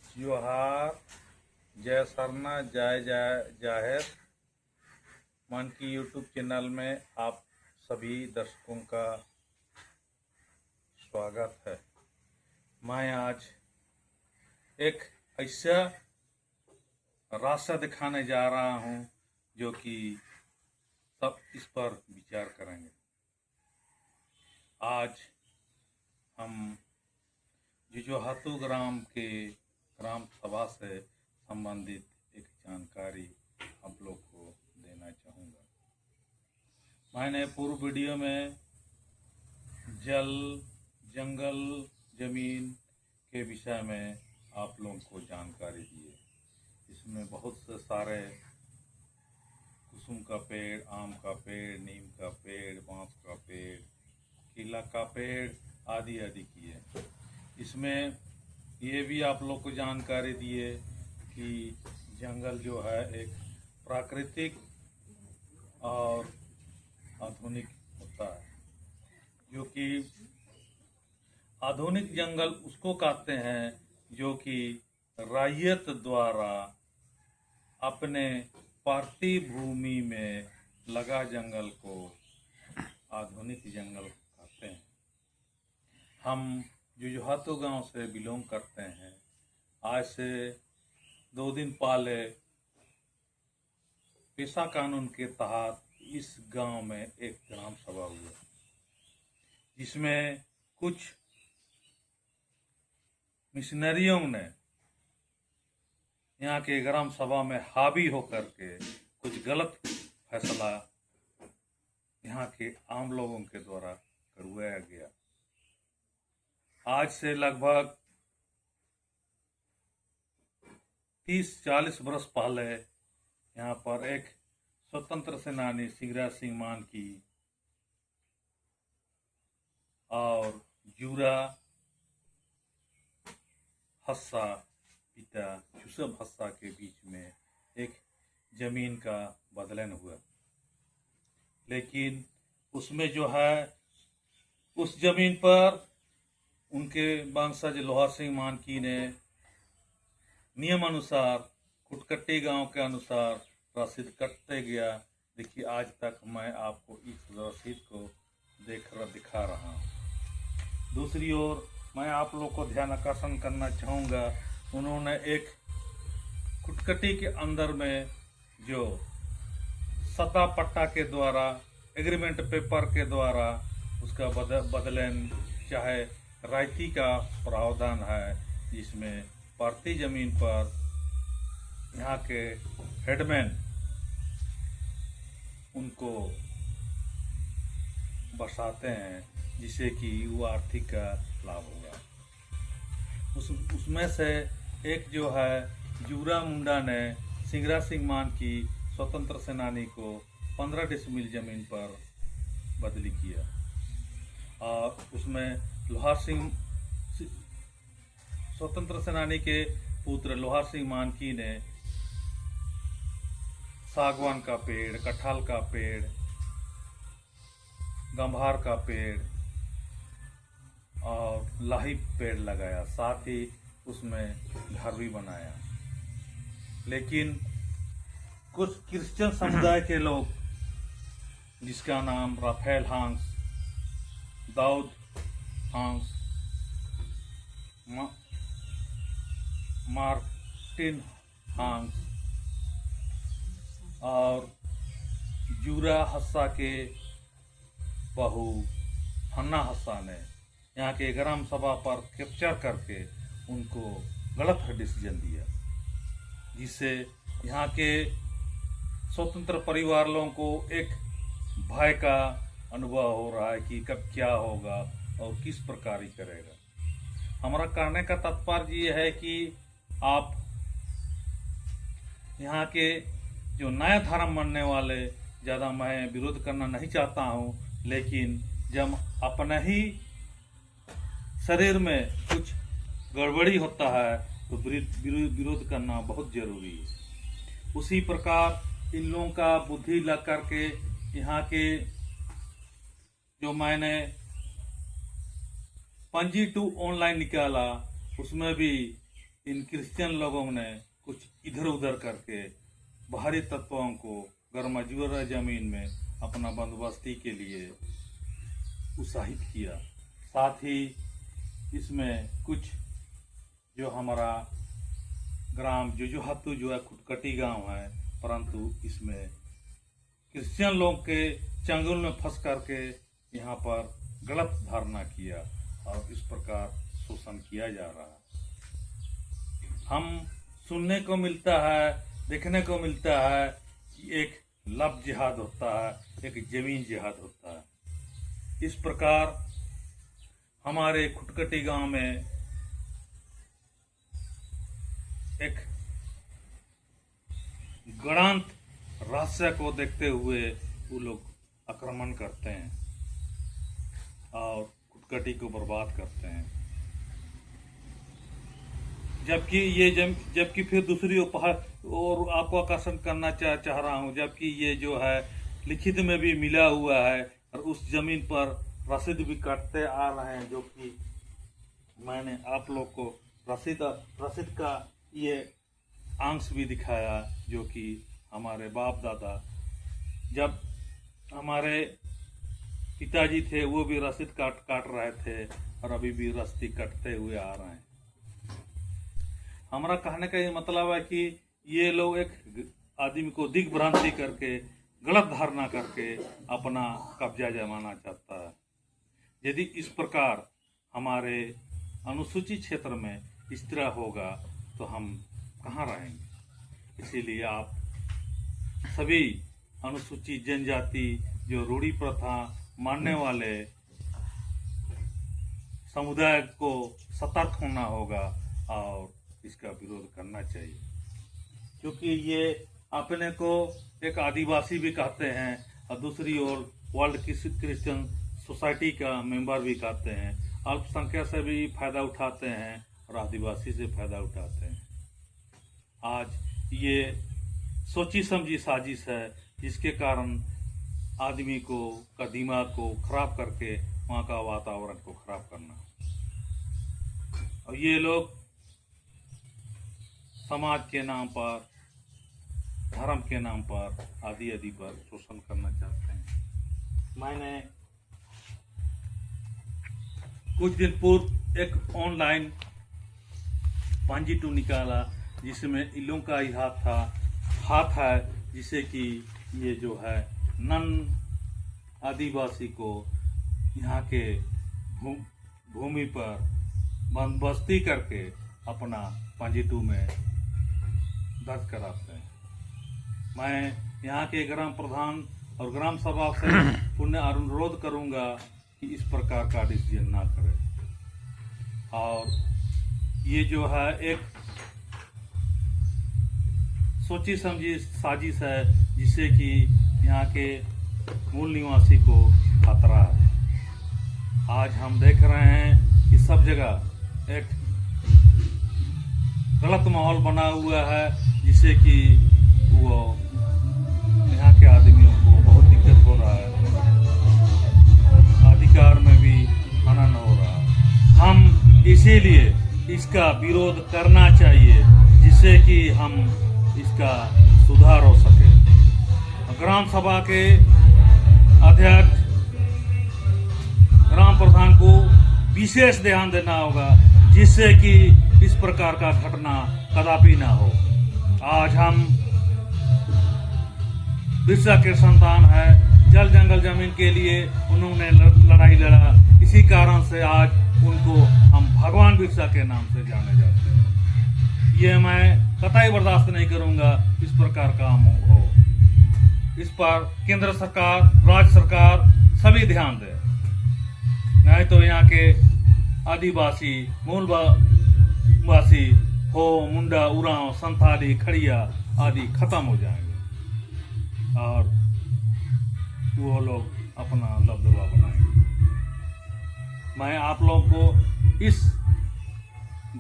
जोहार, जय सरना, जय जय जाहिर। मन की यूट्यूब चैनल में आप सभी दर्शकों का स्वागत है। मैं आज एक ऐसा रास्ता दिखाने जा रहा हूं जो कि सब इस पर विचार करेंगे। आज हम जुजोहातू ग्राम के ग्राम सभा से संबंधित एक जानकारी आप लोग को देना चाहूँगा। मैंने पूर्व वीडियो में जल, जंगल, जमीन के विषय में आप लोगों को जानकारी दी है। इसमें बहुत से सारे कुसुम का पेड़, आम का पेड़, नीम का पेड़, बांस का पेड़, केला का पेड़ आदि आदि किए। इसमें ये भी आप लोग को जानकारी दिए कि जंगल जो है एक प्राकृतिक और आधुनिक होता है, जो कि आधुनिक जंगल उसको कहते हैं जो कि रैयत द्वारा अपने पार्टी भूमि में लगा जंगल को आधुनिक जंगल कहते हैं। हम जुजोहातू गांव से बिलोंग करते हैं। आज से 2 दिन पहले पेशा कानून के तहत इस गांव में एक ग्राम सभा हुई, जिसमें कुछ मिशनरियों ने यहाँ के ग्राम सभा में हावी होकर के कुछ गलत फैसला यहाँ के आम लोगों के द्वारा करवाया गया। आज से लगभग 30-40 वर्ष पहले यहाँ पर एक स्वतंत्र सेनानी सिंगराज सिंह मानकी और जूरा हस्सा पिता यूसुफ हस्सा के बीच में एक जमीन का बदलन हुआ। लेकिन उसमें जो है उस जमीन पर उनके वंशज लोहार सिंह मानकी ने नियम अनुसार कुटकट्टी गांव के अनुसार रसीद कटते गया। देखिए, आज तक मैं आपको इस रसीद को दिखा रहा हूँ। दूसरी ओर मैं आप लोग को ध्यान आकर्षण करना चाहूँगा, उन्होंने एक कुटकट्टी के अंदर में जो सता पट्टा के द्वारा एग्रीमेंट पेपर के द्वारा उसका बदलन चाहे रायती का प्रावधान है, जिसमें प्रति जमीन पर यहाँ के हेडमैन उनको बसाते हैं, जिससे कि वो आर्थिक का लाभ होगा। उसमें से एक जो है जूरा मुंडा ने सिंगराज सिंह मानकी स्वतंत्र सेनानी को 15 डिसमिल जमीन पर बदली किया और उसमें लोहार सिंह स्वतंत्र सेनानी के पुत्र लोहार सिंह मानकी ने सागवान का पेड़, कटहल का पेड़, गंभार का पेड़ और लाही पेड़ लगाया, साथ ही उसमें घर भी बनाया। लेकिन कुछ क्रिश्चियन समुदाय के लोग, जिसका नाम राफेल हांस, दाऊद हांस, मार्टिन हांस और जूरा हस्सा के बहू हन्ना हस्सा ने यहाँ के ग्राम सभा पर कैप्चर करके उनको गलत डिसीजन दिया, जिससे यहाँ के स्वतंत्र परिवार लोगों को एक भय का अनुभव हो रहा है कि कब क्या होगा और किस प्रकार ही करेगा। हमारा कहने का तात्पर्य ये है कि आप यहाँ के जो नया धर्म मानने वाले, ज़्यादा मैं विरोध करना नहीं चाहता हूँ, लेकिन जब अपने ही शरीर में कुछ गड़बड़ी होता है तो विरोध करना बहुत जरूरी है। उसी प्रकार इन लोगों का बुद्धि लग करके यहाँ के जो मैंने पंजी 2 ऑनलाइन निकाला, उसमें भी इन क्रिश्चियन लोगों ने कुछ इधर उधर करके बाहरी तत्वों को गरमजूरा जमीन में अपना बंदोबस्ती के लिए उत्साहित किया। साथ ही इसमें कुछ जो हमारा ग्राम जुजुहातू जो है खुटकटी गांव है, परंतु इसमें क्रिश्चियन लोग के चंगुल में फंस करके यहाँ पर गलत धारणा किया और इस प्रकार शोषण किया जा रहा है। हम सुनने को मिलता है, देखने को मिलता है कि एक लव जिहाद होता है, एक जमीन जिहाद होता है। इस प्रकार हमारे खुटकटी गांव में एक गणांत रहस्य को देखते हुए वो लोग आक्रमण करते हैं और खुटकटी को बर्बाद करते हैं। जबकि फिर दूसरी और आपको आकर्षण करना चाह रहा हूं, जबकि ये जो है लिखित में भी मिला हुआ है और उस जमीन पर रसीद भी काटते आ रहे हैं, जो कि मैंने आप लोग को रसीद का ये अंश भी दिखाया, जो कि हमारे बाप दादा जब हमारे पिताजी थे वो भी रसीद काट रहे थे और अभी भी रसीद काटते हुए आ रहे हैं। हमारा कहने का ये मतलब है कि ये लोग एक आदमी को दिग्भ्रांति करके गलत धारणा करके अपना कब्जा जमाना चाहता है। यदि इस प्रकार हमारे अनुसूचित क्षेत्र में इस तरह होगा तो हम कहाँ रहेंगे। इसीलिए आप सभी अनुसूचित जनजाति जो रूढ़ी प्रथा मानने वाले समुदाय को सतर्क होना होगा और इसका विरोध करना चाहिए, क्योंकि ये अपने को एक आदिवासी भी कहते हैं और दूसरी ओर वर्ल्ड क्रिश्चियन सोसाइटी का मेंबर भी कहते हैं। अल्पसंख्यक से भी फायदा उठाते हैं और आदिवासी से फायदा उठाते हैं। आज ये सोची समझी साजिश है, जिसके कारण आदमी का दिमाग को खराब करके वहाँ का वातावरण को खराब करना। और ये लोग समाज के नाम पर, धर्म के नाम पर आदि पर शोषण करना चाहते हैं। मैंने कुछ दिन पूर्व एक ऑनलाइन पांजीटू निकाला जिसमें इलों का ही हाथ है, जिसे कि ये जो है नन आदिवासी को यहाँ के भूमि पर बंदोबस्ती करके अपना पांजीटू में दर्ज कराते हैं। मैं यहाँ के ग्राम प्रधान और ग्राम सभा से पुनः अनुरोध करूंगा कि इस प्रकार का डिसीजन ना करें। और ये जो है एक सोची समझी साजिश है, जिससे कि यहाँ के मूल निवासी को खतरा है। आज हम देख रहे हैं कि सब जगह एक गलत माहौल बना हुआ है, जिससे कि वो यहाँ के आदमियों को बहुत दिक्कत हो रहा है, अधिकार में भी हनन हो रहा है। हम इसीलिए इसका विरोध करना चाहिए, जिससे कि हम इसका सुधार हो सके। ग्राम सभा के अध्यक्ष ग्राम प्रधान को विशेष ध्यान देना होगा, जिससे कि इस प्रकार का घटना कदापि ना हो। आज हम बिरसा के संतान है, जल जंगल जमीन के लिए उन्होंने लड़ाई लड़ा, इसी कारण से आज उनको हम भगवान बिरसा के नाम से जाने जाते हैं। ये मैं कतई बर्दाश्त नहीं करूंगा इस प्रकार का हो। इस पर केंद्र सरकार, राज्य सरकार सभी ध्यान दे, नहीं तो यहाँ के आदिवासी मूलवासी हो, मुंडा, उरांव, संथाली, खड़िया आदि खत्म हो जाएंगे और वो लोग अपना दबदबा बनाएंगे। मैं आप लोगों को इस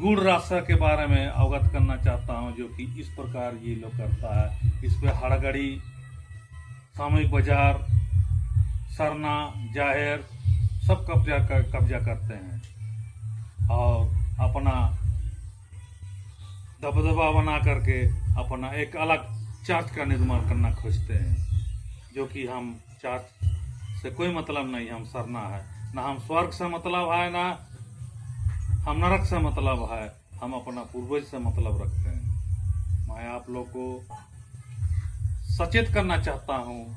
गुड़ रास्ता के बारे में अवगत करना चाहता हूं, जो कि इस प्रकार ये लोग करता है। इस पे हड़गड़ी, सामूहिक बाजार, सरना, जाहिर सब कब्जा करते हैं और अपना दबदबा बना करके अपना एक अलग चर्च का निर्माण करना खोजते हैं, जो कि हम चर्च से कोई मतलब नहीं, हम सरना है ना, हम स्वर्ग से मतलब है ना हम नरक से मतलब है, हम अपना पूर्वज से मतलब रखते हैं। मैं आप लोग को सचेत करना चाहता हूँ,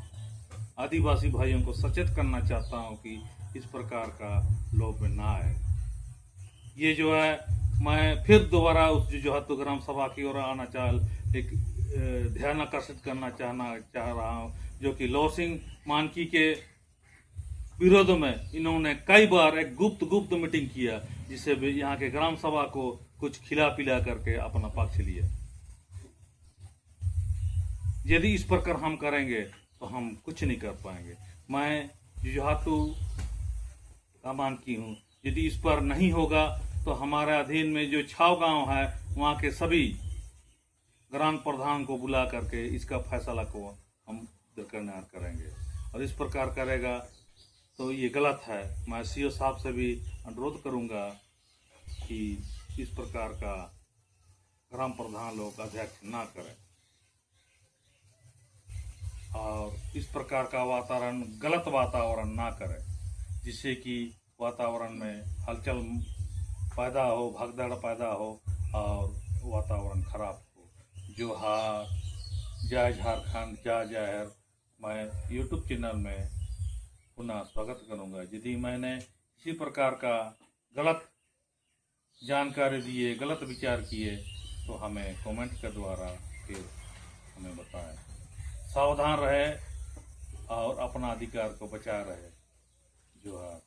आदिवासी भाइयों को सचेत करना चाहता हूँ कि इस प्रकार का लोभ में ना आए। ये जो है मैं फिर दोबारा उस जो है तो ग्राम सभा की ओर आना एक ध्यान आकर्षित करना चाह रहा हूँ, जो कि लॉसिंग मानकी के विरोध में इन्होंने कई बार एक गुप्त मीटिंग किया, जिससे यहाँ के ग्राम सभा को कुछ खिला पिला करके अपना पक्ष लिया। यदि इस प्रकार हम करेंगे तो हम कुछ नहीं कर पाएंगे। मैं जुजुहातु का मानकी हूँ, यदि इस पर नहीं होगा तो हमारे अधीन में जो 6 गांव है वहाँ के सभी ग्राम प्रधान को बुला करके इसका फैसला को हम दरकिनार करेंगे, और इस प्रकार करेगा तो ये गलत है। मैं सीओ साहब से भी अनुरोध करूंगा कि इस प्रकार का ग्राम प्रधान लोग अध्यक्ष ना करें, और इस प्रकार का वातावरण गलत वातावरण ना करें, जिससे कि वातावरण में हलचल पैदा हो, भगदड़ पैदा हो और वातावरण खराब हो। जोहार, जय झारखंड, जय जहर। मैं यूट्यूब चैनल में पुनः स्वागत करूंगा। यदि मैंने इसी प्रकार का गलत जानकारी दिए, गलत विचार किए, तो हमें कमेंट के द्वारा फिर हमें बताएं। सावधान रहे और अपना अधिकार को बचा रहे। जोहार।